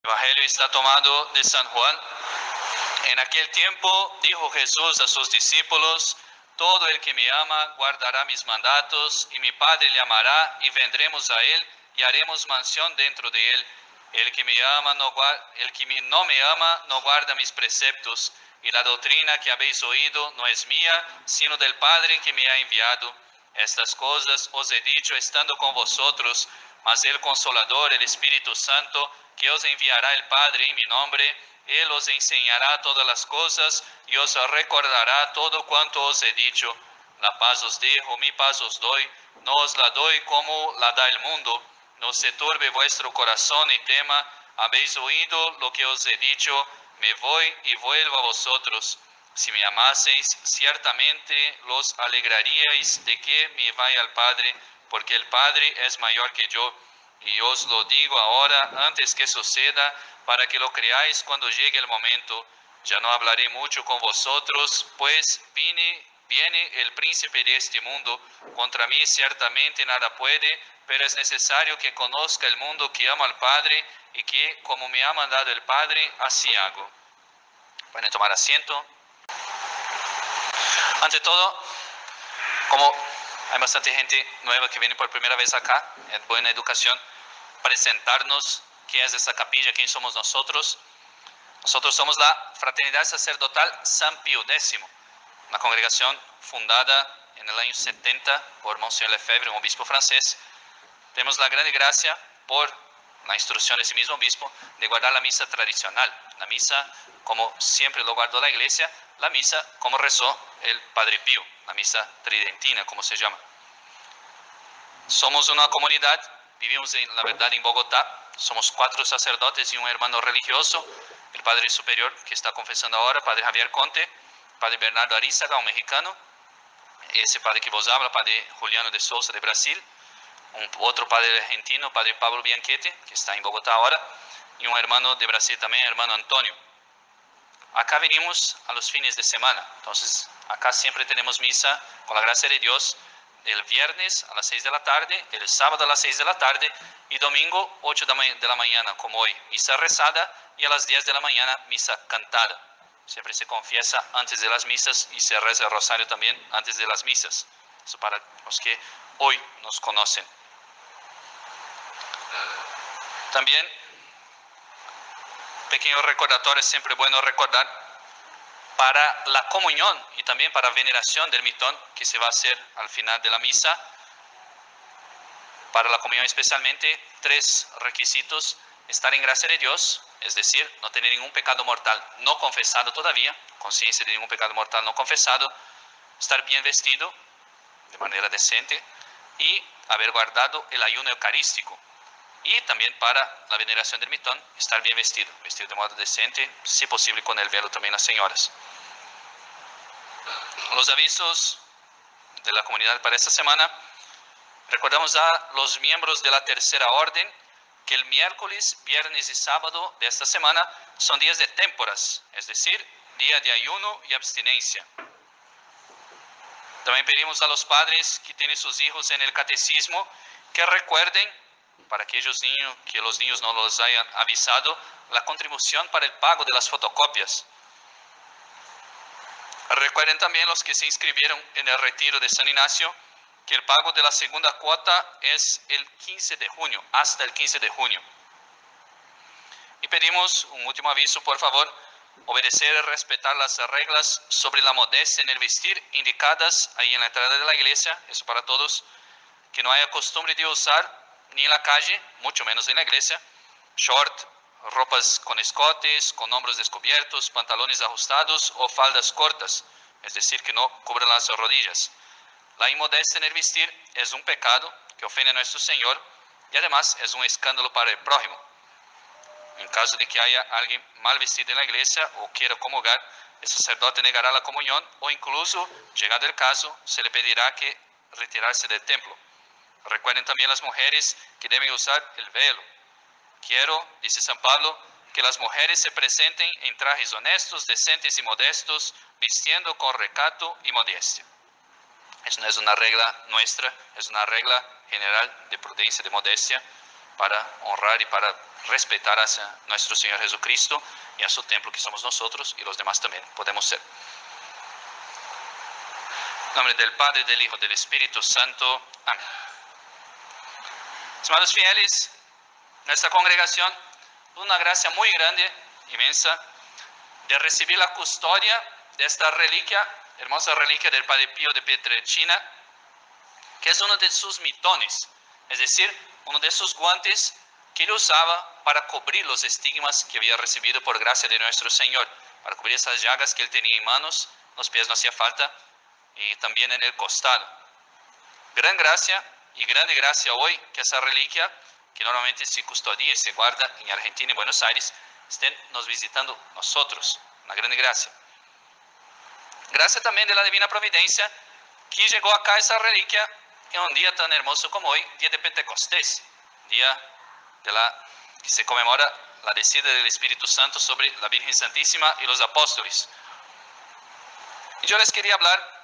El Evangelio está tomado de San Juan. En aquel tiempo dijo Jesús a sus discípulos: todo el que me ama guardará mis mandatos, y mi Padre le amará, y vendremos a él, y haremos mansión dentro de él. El que no me ama no guarda mis preceptos, y la doctrina que habéis oído no es mía, sino del Padre que me ha enviado. Estas cosas os he dicho estando con vosotros, mas el Consolador, el Espíritu Santo, que os enviará el Padre en mi nombre, Él os enseñará todas las cosas y os recordará todo cuanto os he dicho. La paz os dejo, mi paz os doy, no os la doy como la da el mundo. No se turbe vuestro corazón y tema. Habéis oído lo que os he dicho, me voy y vuelvo a vosotros. Si me amaseis, ciertamente los alegraríais de que me vaya al Padre, porque el Padre es mayor que yo. Y os lo digo ahora, antes que suceda, para que lo creáis cuando llegue el momento. Ya no hablaré mucho con vosotros, pues viene el príncipe de este mundo. Contra mí ciertamente nada puede, pero es necesario que conozca el mundo que amo al Padre, y que, como me ha mandado el Padre, así hago. Pueden tomar asiento. Ante todo, como hay bastante gente nueva que viene por primera vez acá, es buena educación presentarnos qué es esta capilla, quién somos nosotros. Nosotros somos la Fraternidad Sacerdotal San Pío X, una congregación fundada en el año 70 por Monseñor Lefebvre, un obispo francés. Tenemos la gran gracia, por la instrucción de ese mismo obispo, de guardar la misa tradicional, la misa como siempre lo guardó la Iglesia, la misa como rezó el Padre Pío, la misa tridentina, como se llama. Somos una comunidad, vivimos la verdad en Bogotá, somos 4 sacerdotes y un hermano religioso, el Padre Superior que está confesando ahora, Padre Javier Conte, Padre Bernardo Arizaga, un mexicano, ese Padre que vos habla, Padre Juliano de Sousa de Brasil, otro Padre argentino, Padre Pablo Bianchetti, que está en Bogotá ahora, y un hermano de Brasil también, hermano Antonio. Acá venimos a los fines de semana, entonces acá siempre tenemos misa, con la gracia de Dios, el viernes a las 6 de la tarde, el sábado a las 6 de la tarde y domingo 8 de la mañana, como hoy, misa rezada, y a las 10 de la mañana misa cantada. Siempre se confiesa antes de las misas y se reza el rosario también antes de las misas. Eso para los que hoy nos conocen. También, pequeño recordatorio, es siempre bueno recordar, para la comunión y también para veneración del mitón que se va a hacer al final de la misa. Para la comunión especialmente, 3 requisitos: estar en gracia de Dios, es decir, no tener ningún pecado mortal no confesado todavía, conciencia de ningún pecado mortal no confesado, estar bien vestido de manera decente y haber guardado el ayuno eucarístico. Y también para la veneración del mitón, estar bien vestido de modo decente, si posible con el velo también las señoras. Los avisos de la comunidad para esta semana: recordamos a los miembros de la Tercera Orden que el miércoles, viernes y sábado de esta semana son días de témporas, es decir, día de ayuno y abstinencia. También pedimos a los padres que tienen sus hijos en el catecismo que recuerden, para aquellos niños que los niños no los hayan avisado, la contribución para el pago de las fotocopias. Recuerden también los que se inscribieron en el retiro de San Ignacio que el pago de la segunda cuota es el 15 de junio, hasta el 15 de junio. Y pedimos un último aviso, por favor: obedecer y respetar las reglas sobre la modestia en el vestir indicadas ahí en la entrada de la iglesia, eso para todos, que no haya costumbre de usar ni en la calle, mucho menos en la iglesia, short, ropas con escotes, con hombros descubiertos, pantalones ajustados o faldas cortas, es decir, que no cubran las rodillas. La inmodestia en el vestir es un pecado que ofende a nuestro Señor y además es un escándalo para el prójimo. En caso de que haya alguien mal vestido en la iglesia o quiera comulgar, el sacerdote negará la comunión o incluso, llegado el caso, se le pedirá que retirarse del templo. Recuerden también las mujeres que deben usar el velo. Quiero, dice San Pablo, que las mujeres se presenten en trajes honestos, decentes y modestos, vistiendo con recato y modestia. Eso no es una regla nuestra, es una regla general de prudencia, de modestia, para honrar y para respetar hacia nuestro Señor Jesucristo y a su templo, que somos nosotros, y los demás también podemos ser. En nombre del Padre, del Hijo, del Espíritu Santo. Amén. Amados fieles, nuestra congregación tuvo una gracia muy grande, inmensa, de recibir la custodia de esta reliquia, hermosa reliquia del Padre Pío de Pietrelcina, que es uno de sus mitones, es decir, uno de sus guantes que él usaba para cubrir los estigmas que había recibido por gracia de nuestro Señor, para cubrir esas llagas que él tenía en manos, los pies no hacía falta, y también en el costado. Gran gracia y grande gracia hoy que esa reliquia, que normalmente se custodia y se guarda en Argentina y Buenos Aires, estén nos visitando nosotros. Una grande gracia. Gracia también de la divina providencia, que llegó acá esa reliquia en un día tan hermoso como hoy, día de Pentecostés, día que se conmemora la descida del Espíritu Santo sobre la Virgen Santísima y los apóstoles. Y yo les quería hablar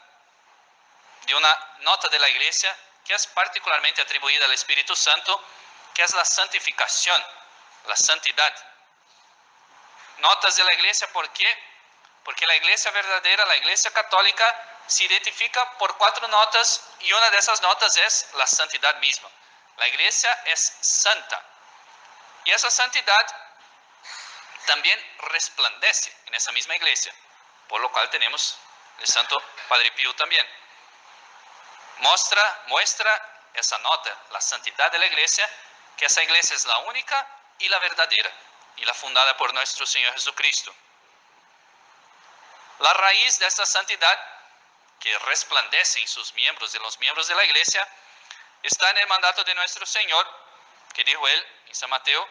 de una nota de la Iglesia que es particularmente atribuida al Espíritu Santo, que es la santificación, la santidad. Notas de la Iglesia, ¿por qué? Porque la Iglesia verdadera, la Iglesia católica, se identifica por 4 notas y una de esas notas es la santidad misma. La Iglesia es santa y esa santidad también resplandece en esa misma Iglesia, por lo cual tenemos el Santo Padre Pío también. Muestra esa nota, la santidad de la Iglesia, que esa Iglesia es la única y la verdadera, y la fundada por nuestro Señor Jesucristo. La raíz de esta santidad, que resplandece en sus miembros, en los miembros de la Iglesia, está en el mandato de nuestro Señor, que dijo él en San Mateo: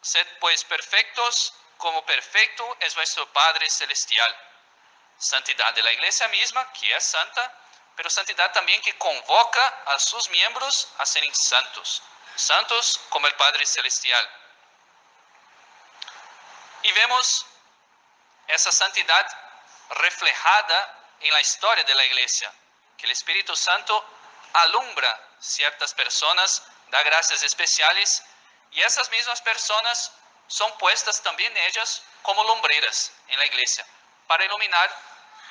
sed pues perfectos, como perfecto es vuestro Padre Celestial. Santidad de la Iglesia misma, que es santa, pero santidad también que convoca a sus miembros a ser santos, santos como el Padre Celestial. Y vemos esa santidad reflejada en la historia de la Iglesia, que el Espíritu Santo alumbra ciertas personas, da gracias especiales, y esas mismas personas son puestas también ellas como lumbreras en la Iglesia, para iluminar,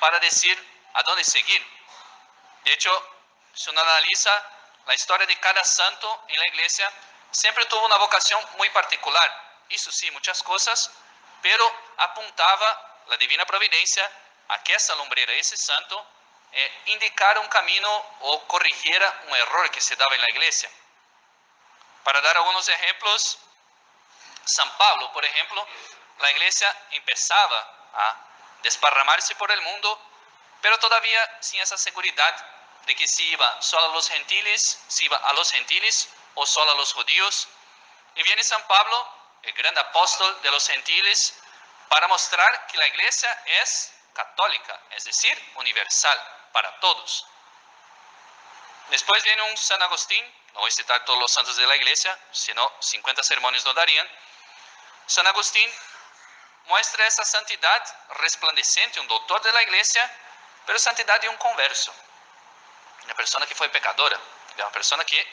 para decir a dónde seguir. De hecho, si uno analiza la historia de cada santo en la Iglesia, siempre tuvo una vocación muy particular. Hizo sí muchas cosas, pero apuntaba la divina providencia a que esa lumbrera, ese santo, indicara un camino o corrigiera un error que se daba en la Iglesia. Para dar algunos ejemplos, San Pablo, por ejemplo, la Iglesia empezaba a desparramarse por el mundo, pero todavía sin esa seguridad de que si iba solo a los gentiles, si iba a los gentiles o solo a los judíos. Y viene San Pablo, el gran apóstol de los gentiles, para mostrar que la Iglesia es católica, es decir, universal, para todos. Después viene un San Agustín, no voy a citar todos los santos de la Iglesia, sino 50 sermones no darían. San Agustín muestra esa santidad resplandeciente, un doctor de la Iglesia, pero santidad de un converso, una persona que fue pecadora, de una persona que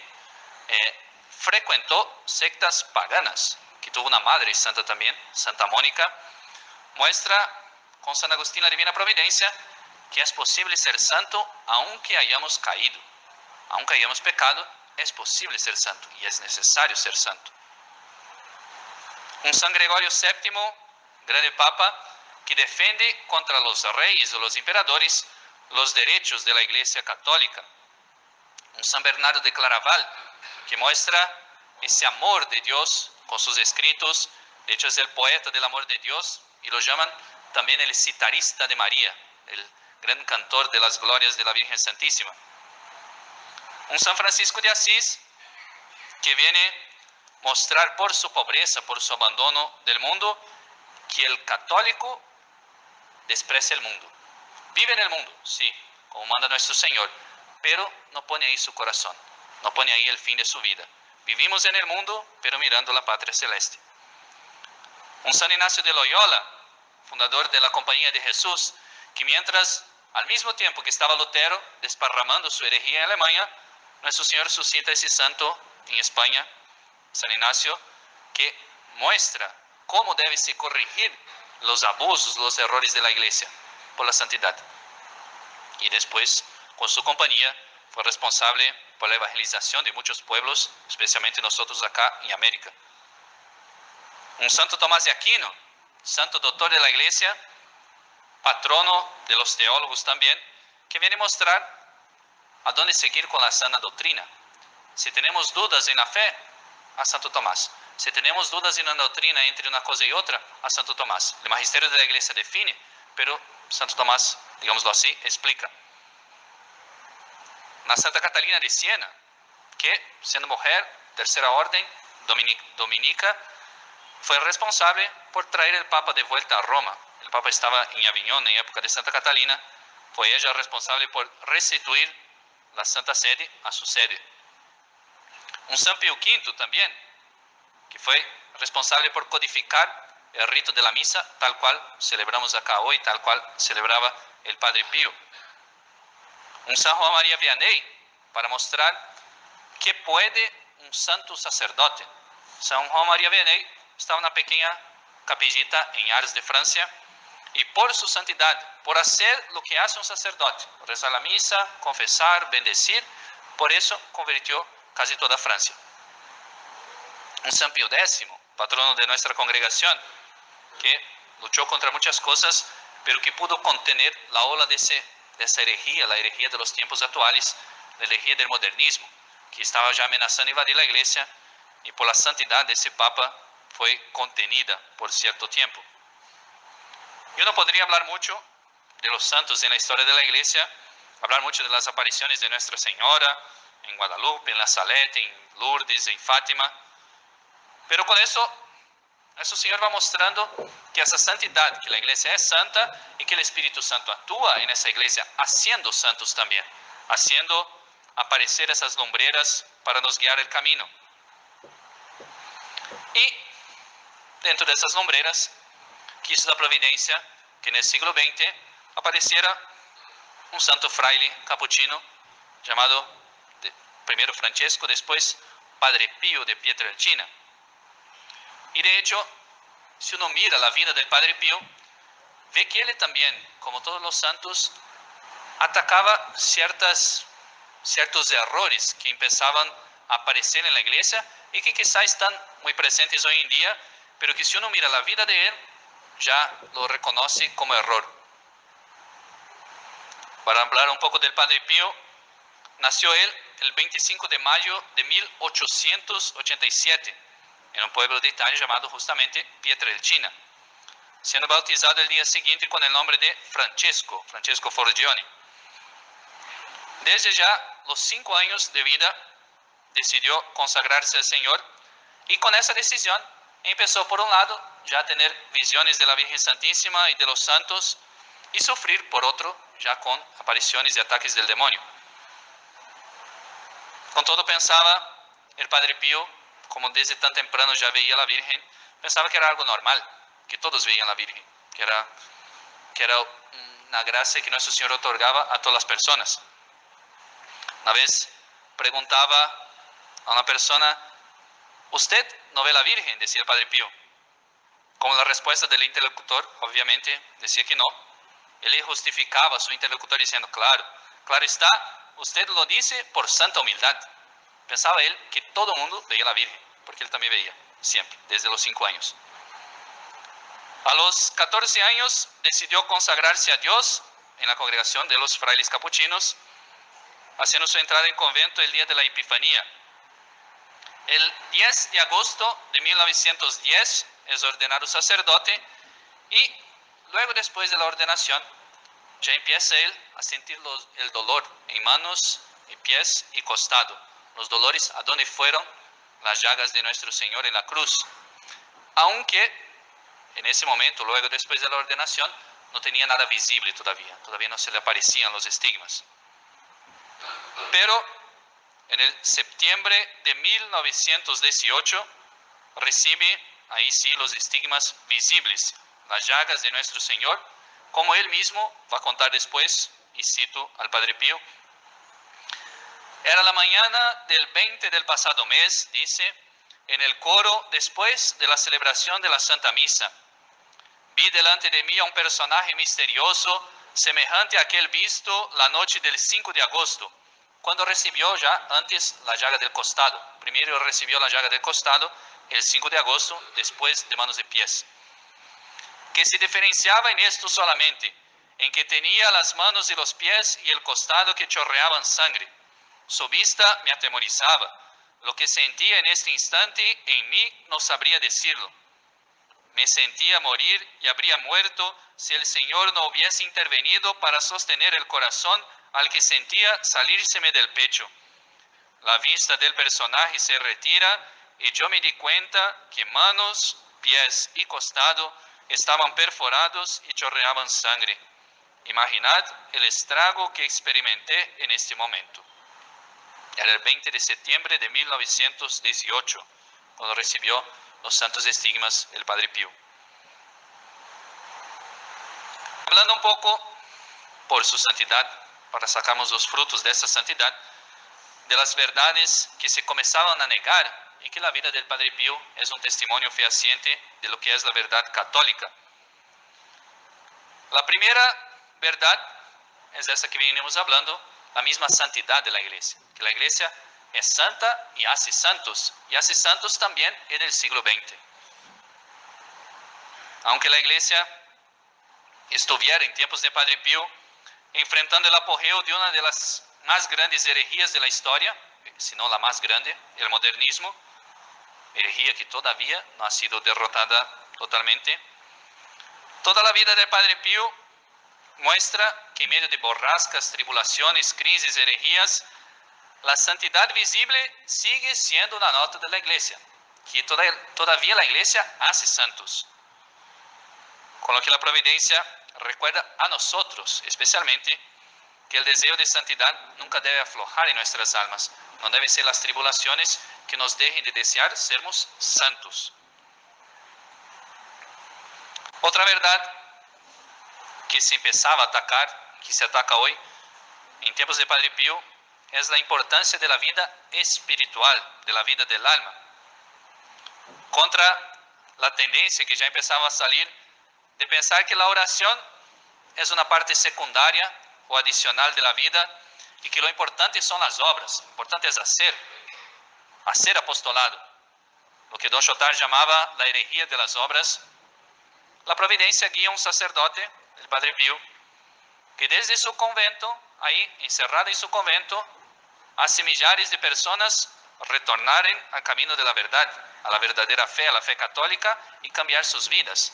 frecuentó sectas paganas, que tuvo una madre santa también, Santa Mónica. Muestra con San Agustín la divina providencia que es posible ser santo aunque hayamos caído, aunque hayamos pecado, es posible ser santo y es necesario ser santo. Un San Gregorio VII, grande papa, que defiende contra los reyes o los emperadores los derechos de la Iglesia católica. Un San Bernardo de Claraval, que muestra ese amor de Dios con sus escritos. De hecho es el poeta del amor de Dios y lo llaman también el citarista de María, el gran cantor de las glorias de la Virgen Santísima. Un San Francisco de Asís, que viene a mostrar por su pobreza, por su abandono del mundo, que el católico desprecia el mundo. Vive en el mundo, sí, como manda nuestro Señor, pero no pone ahí su corazón, no pone ahí el fin de su vida. Vivimos en el mundo, pero mirando la patria celeste. Un San Ignacio de Loyola, fundador de la Compañía de Jesús, que mientras, al mismo tiempo que estaba Lutero desparramando su herejía en Alemania, nuestro Señor suscita ese santo en España San Ignacio, que muestra cómo debe se corregir los abusos, los errores de la iglesia por la santidad. Y después, con su compañía, fue responsable por la evangelización de muchos pueblos, especialmente nosotros acá en América. Un Santo Tomás de Aquino, santo doctor de la iglesia, patrono de los teólogos también, que viene a mostrar a dónde seguir con la sana doctrina. Si tenemos dudas en la fe, a Santo Tomás. Si tenemos dudas en la doctrina entre una cosa y otra, a Santo Tomás. El magisterio de la iglesia define, pero Santo Tomás, digámoslo así, explica. La Santa Catalina de Siena, que siendo mujer, tercera orden, dominica, fue responsable por traer el Papa de vuelta a Roma. El Papa estaba en Aviñón en época de Santa Catalina. Fue ella responsable por restituir la Santa Sede a su sede. Un San Pío V también, que fue responsable por codificar el rito de la misa tal cual celebramos acá hoy, tal cual celebraba el Padre Pío. Un San Juan María Vianney, para mostrar que puede un santo sacerdote. San Juan María Vianney estaba en una pequeña capillita en Ars de Francia, y por su santidad, por hacer lo que hace un sacerdote, rezar la misa, confesar, bendecir, por eso convirtió casi toda Francia. Un San Pío X, patrono de nuestra congregación, que luchó contra muchas cosas, pero que pudo contener la ola de esa herejía, la herejía de los tiempos actuales, la herejía del modernismo, que estaba ya amenazando invadir la iglesia, y por la santidad de ese Papa fue contenida por cierto tiempo. Yo no podría hablar mucho de los santos en la historia de la iglesia, hablar mucho de las apariciones de Nuestra Señora en Guadalupe, en La Salette, en Lourdes, en Fátima, pero con eso el Señor va mostrando que esa santidad, que la iglesia es santa y que el Espíritu Santo actúa en esa iglesia, haciendo santos también, haciendo aparecer esas lumbreras para nos guiar el camino. Y dentro de esas lumbreras, quiso la providencia que en el siglo XX apareciera un santo fraile capuchino llamado primero Francesco, después Padre Pío de Pietrelcina. Y de hecho, si uno mira la vida del Padre Pío, ve que él también, como todos los santos, atacaba ciertos errores que empezaban a aparecer en la iglesia y que quizá están muy presentes hoy en día, pero que si uno mira la vida de él, ya lo reconoce como error. Para hablar un poco del Padre Pío, nació él el 25 de mayo de 1887, en un pueblo de Italia llamado justamente Pietrelcina, siendo bautizado el día siguiente con el nombre de Francesco Forgione. Desde ya los 5 años de vida decidió consagrarse al Señor, y con esa decisión empezó por un lado ya a tener visiones de la Virgen Santísima y de los santos, y sufrir por otro ya con apariciones y ataques del demonio. Con todo pensaba el Padre Pío, como desde tan temprano ya veía a la Virgen, pensaba que era algo normal, que todos veían a la Virgen, que era una gracia que nuestro Señor otorgaba a todas las personas. Una vez preguntaba a una persona: ¿usted no ve a la Virgen?, decía el Padre Pío. Como la respuesta del interlocutor, obviamente, decía que no. Él le justificaba a su interlocutor diciendo: claro está, usted lo dice por santa humildad. Pensaba él que todo el mundo veía a la Virgen, porque él también veía, siempre, desde los 5 años. A los 14 años decidió consagrarse a Dios en la congregación de los frailes capuchinos, haciendo su entrada en convento el día de la Epifanía. El 10 de agosto de 1910 es ordenado sacerdote, y luego, después de la ordenación, ya empieza él a sentir el dolor en manos y pies y costado, los dolores a donde fueron las llagas de nuestro Señor en la cruz. Aunque en ese momento, luego después de la ordenación, no tenía nada visible todavía no se le aparecían los estigmas. Pero en el septiembre de 1918 recibe ahí sí los estigmas visibles, las llagas de nuestro Señor, como él mismo va a contar después, y cito al Padre Pío: era la mañana del 20 del pasado mes, dice, en el coro después de la celebración de la Santa Misa. Vi delante de mí a un personaje misterioso, semejante a aquel visto la noche del 5 de agosto, cuando recibió ya antes la llaga del costado. Primero recibió la llaga del costado el 5 de agosto, después de manos y pies. Que se diferenciaba en esto solamente, en que tenía las manos y los pies y el costado que chorreaban sangre. Su vista me atemorizaba. Lo que sentía en este instante en mí no sabría decirlo. Me sentía morir y habría muerto si el Señor no hubiese intervenido para sostener el corazón al que sentía salírseme del pecho. La vista del personaje se retira y yo me di cuenta que manos, pies y costado estaban perforados y chorreaban sangre. Imaginad el estrago que experimenté en este momento. Era el 20 de septiembre de 1918, cuando recibió los santos estigmas el Padre Pío. Hablando un poco por su santidad, para sacarnos los frutos de esa santidad, de las verdades que se comenzaban a negar y que la vida del Padre Pío es un testimonio fehaciente de lo que es la verdad católica. La primera verdad es esa que venimos hablando, la misma santidad de la Iglesia, que la Iglesia es santa y hace santos también en el siglo XX. Aunque la Iglesia estuviera en tiempos de Padre Pío enfrentando el apogeo de una de las más grandes herejías de la historia, si no la más grande, el modernismo, herejía que todavía no ha sido derrotada totalmente. Toda la vida del Padre Pío muestra que en medio de borrascas, tribulaciones, crisis, herejías, la santidad visible sigue siendo una nota de la Iglesia, que todavía la Iglesia hace santos. Con lo que la providencia recuerda a nosotros, especialmente, que el deseo de santidad nunca debe aflojar en nuestras almas. No deben ser las tribulaciones que nos dejen de desear sermos santos. Otra verdad que se empezaba a atacar, que se ataca hoy, en tiempos de Padre Pío, es la importancia de la vida espiritual, de la vida del alma. Contra la tendencia que ya empezaba a salir de pensar que la oración es una parte secundaria o adicional de la vida y que lo importante son las obras, lo importante es hacer apostolado. Lo que Don Chotard llamaba la herejía de las obras. La providencia guía a un sacerdote, el Padre Pío, que desde su convento, ahí encerrado en su convento, hace millares de personas retornaren al camino de la verdad, a la verdadera fe, a la fe católica y cambiar sus vidas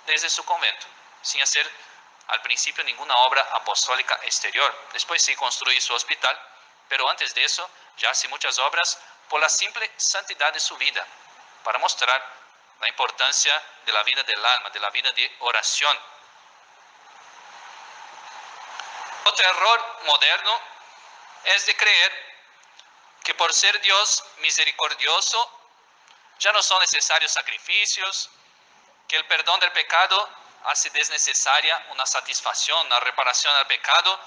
desde su convento, sin hacer al principio ninguna obra apostólica exterior. Después sí construye su hospital, pero antes de eso ya hace muchas obras por la simple santidad de su vida, para mostrar la importancia de la vida del alma, de la vida de oración. Otro error moderno es de creer que por ser Dios misericordioso ya no son necesarios sacrificios, que el perdón del pecado hace desnecesaria una satisfacción, una reparación al pecado,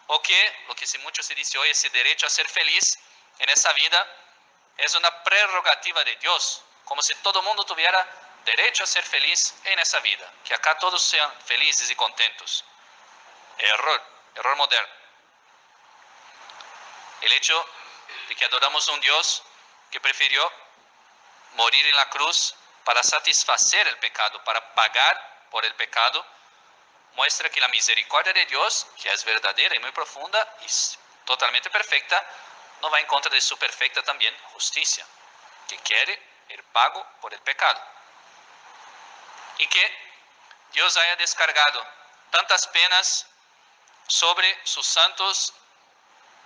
o que, lo que mucho se dice hoy, ese derecho a ser feliz en esa vida es una prerrogativa de Dios, como si todo el mundo tuviera derecho a ser feliz en esa vida, que acá todos sean felices y contentos. Error moderno. El hecho de que adoramos a un Dios que prefirió morir en la cruz para satisfacer el pecado, para pagar por el pecado, muestra que la misericordia de Dios, que es verdadera y muy profunda y totalmente perfecta, no va en contra de su perfecta también justicia, que quiere el pago por el pecado. Y que Dios haya descargado tantas penas sobre sus santos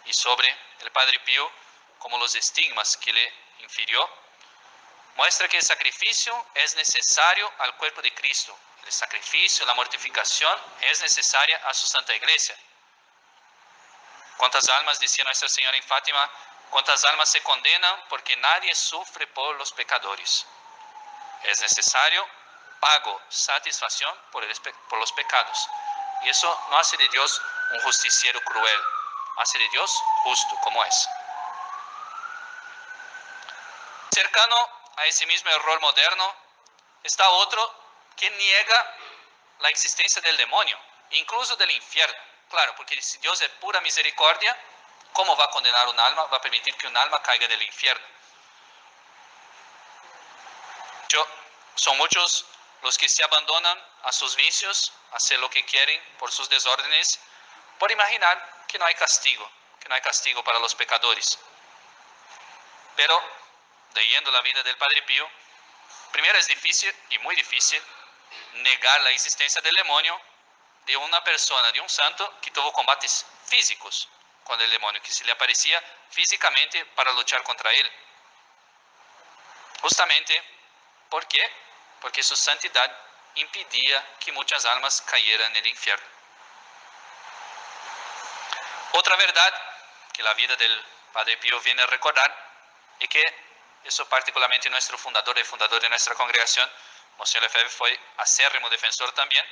y sobre el Padre Pío, como los estigmas que le infirió, muestra que el sacrificio es necesario al cuerpo de Cristo. El sacrificio, la mortificación es necesaria a su Santa Iglesia. ¿Cuántas almas, decía Nuestra Señora en Fátima, cuántas almas se condenan porque nadie sufre por los pecadores? Es necesario pago, satisfacción por los pecados. Y eso no hace de Dios un justiciero cruel, hace de Dios justo como es. Cercano a ese mismo error moderno está otro que niega la existencia del demonio, incluso del infierno. Claro, porque si Dios es pura misericordia, ¿cómo va a condenar un alma? Va a permitir que un alma caiga del infierno. Son muchos los que se abandonan a sus vicios, a hacer lo que quieren por sus desórdenes, por imaginar que no hay castigo para los pecadores. Pero, leyendo la vida del Padre Pío, primero es difícil y muy difícil negar la existencia del demonio de una persona, de un santo que tuvo combates físicos con el demonio, que se le aparecía físicamente para luchar contra él. Justamente, ¿por qué? Porque su santidad impedía que muchas almas cayeran en el infierno. Otra verdad que la vida del Padre Pío viene a recordar, y que eso particularmente nuestro fundador de nuestra congregación, Monseñor Lefebvre, fue acérrimo defensor también,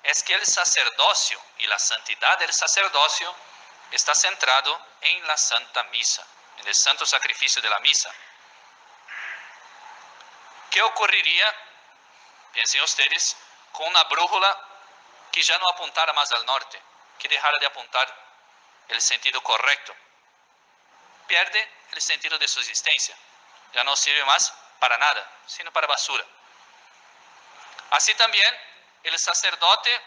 es que el sacerdocio y la santidad del sacerdocio está centrado en la Santa Misa, en el santo sacrificio de la misa. ¿Qué ocurriría, piensen ustedes, con una brújula que ya no apuntara más al norte, que dejara de apuntar el sentido correcto? Pierde el sentido de su existencia. Ya no sirve más para nada, sino para basura. Así también, el sacerdote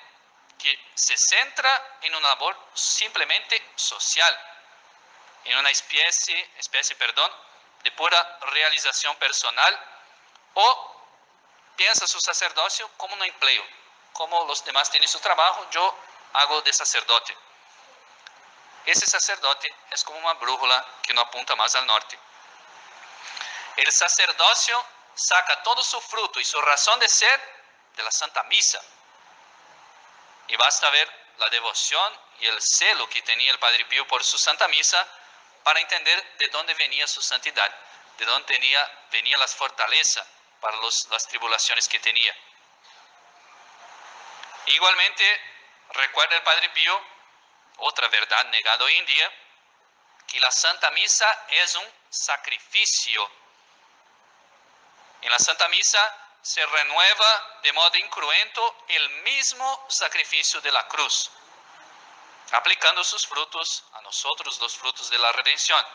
que se centra en una labor simplemente social, en una especie de pura realización personal, o piensa su sacerdocio como un empleo. Como los demás tienen su trabajo, yo hago de sacerdote. Ese sacerdote es como una brújula que no apunta más al norte. El sacerdocio saca todo su fruto y su razón de ser de la Santa Misa. Y basta ver la devoción y el celo que tenía el Padre Pío por su Santa Misa para entender de dónde venía su santidad, de dónde venía las fortalezas para las tribulaciones que tenía. Igualmente, recuerda el Padre Pío, otra verdad negada hoy en día, que la Santa Misa es un sacrificio. En la Santa Misa se renueva de modo incruento el mismo sacrificio de la cruz, aplicando sus frutos a nosotros, los frutos de la redención.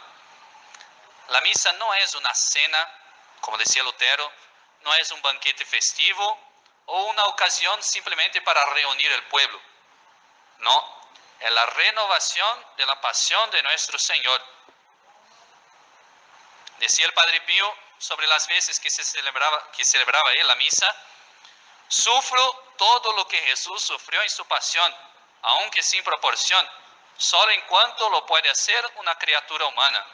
La misa no es una cena, como decía Lutero, no es un banquete festivo o una ocasión simplemente para reunir el pueblo. No, es la renovación de la pasión de nuestro Señor. Decía el Padre Pío sobre las veces que celebraba él la misa: sufro todo lo que Jesús sufrió en su pasión, aunque sin proporción, solo en cuanto lo puede hacer una criatura humana.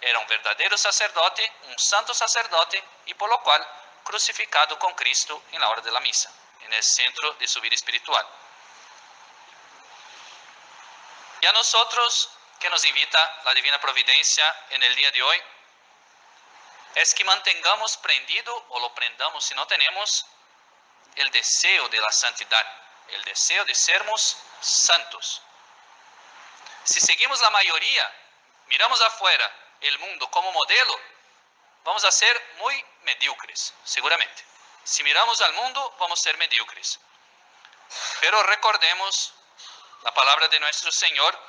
Era un verdadero sacerdote, un santo sacerdote, y por lo cual crucificado con Cristo en la hora de la misa, en el centro de su vida espiritual. Y a nosotros, que nos invita la Divina Providencia en el día de hoy, es que mantengamos prendido, o lo prendamos si no tenemos, el deseo de la santidad, el deseo de sermos santos. Si seguimos la mayoría, miramos afuera el mundo como modelo, vamos a ser muy mediocres, seguramente. Si miramos al mundo, vamos a ser mediocres. Pero recordemos la palabra de nuestro Señor: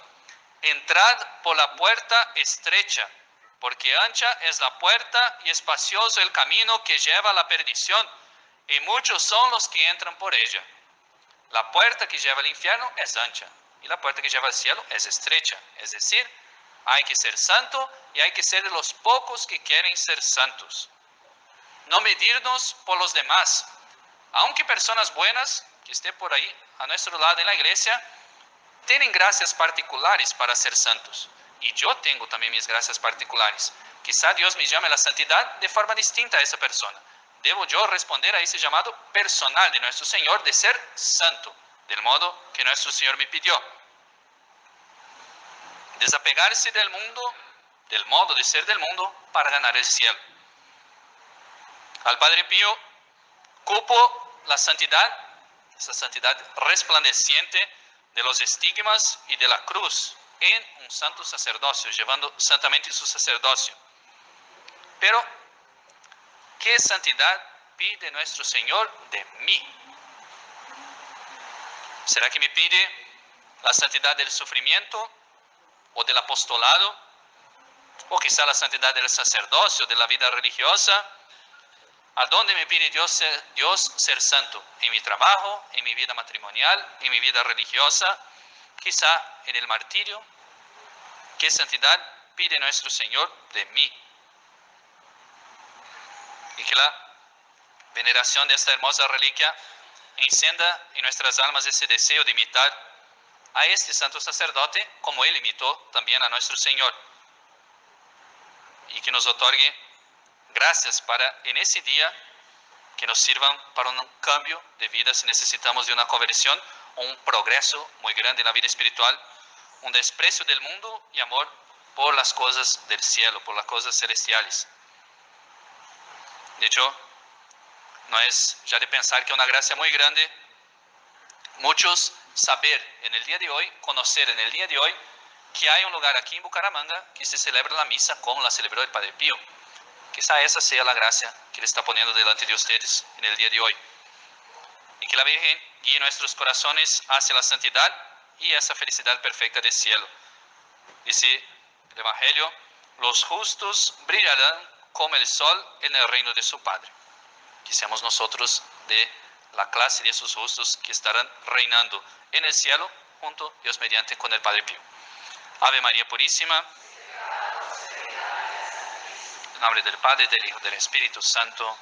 entrad por la puerta estrecha, porque ancha es la puerta y espacioso el camino que lleva a la perdición, y muchos son los que entran por ella. La puerta que lleva al infierno es ancha, y la puerta que lleva al cielo es estrecha. Es decir, hay que ser santo y hay que ser de los pocos que quieren ser santos. No medirnos por los demás. Aunque personas buenas que estén por ahí a nuestro lado en la iglesia tienen gracias particulares para ser santos. Y yo tengo también mis gracias particulares. Quizá Dios me llame a la santidad de forma distinta a esa persona. Debo yo responder a ese llamado personal de nuestro Señor de ser santo, del modo que nuestro Señor me pidió. Desapegarse del mundo, del modo de ser del mundo, para ganar el cielo. Al Padre Pío cupo la santidad, esa santidad resplandeciente de los estigmas y de la cruz, en un santo sacerdocio, llevando santamente su sacerdocio. Pero ¿Qué santidad pide nuestro Señor de mí? ¿Será que me pide la santidad del sufrimiento o del apostolado? ¿O quizá la santidad del sacerdocio, de la vida religiosa? ¿A dónde me pide Dios ser santo? ¿En mi trabajo, en mi vida matrimonial, en mi vida religiosa? Quizá en el martirio. ¿Qué santidad pide nuestro Señor de mí? Y que la veneración de esta hermosa reliquia encienda en nuestras almas ese deseo de imitar a este santo sacerdote como él imitó también a nuestro Señor. Y que nos otorgue gracias para en ese día que nos sirvan para un cambio de vida si necesitamos de una conversión o un progreso muy grande en la vida espiritual, un desprecio del mundo y amor por las cosas del cielo, por las cosas celestiales. De hecho, no es ya de pensar que una gracia muy grande, muchos saber en el día de hoy, conocer en el día de hoy, que hay un lugar aquí en Bucaramanga que se celebra la misa como la celebró el Padre Pío. Quizá esa sea la gracia que Él está poniendo delante de ustedes en el día de hoy. Y que la Virgen guíe nuestros corazones hacia la santidad y esa felicidad perfecta del cielo. Dice el Evangelio, los justos brillarán como el sol en el reino de su Padre. Que seamos nosotros de la clase de esos justos que estarán reinando en el cielo junto, Dios mediante, con el Padre Pío. Ave María Purísima. En nombre del Padre, del Hijo y del Espíritu Santo.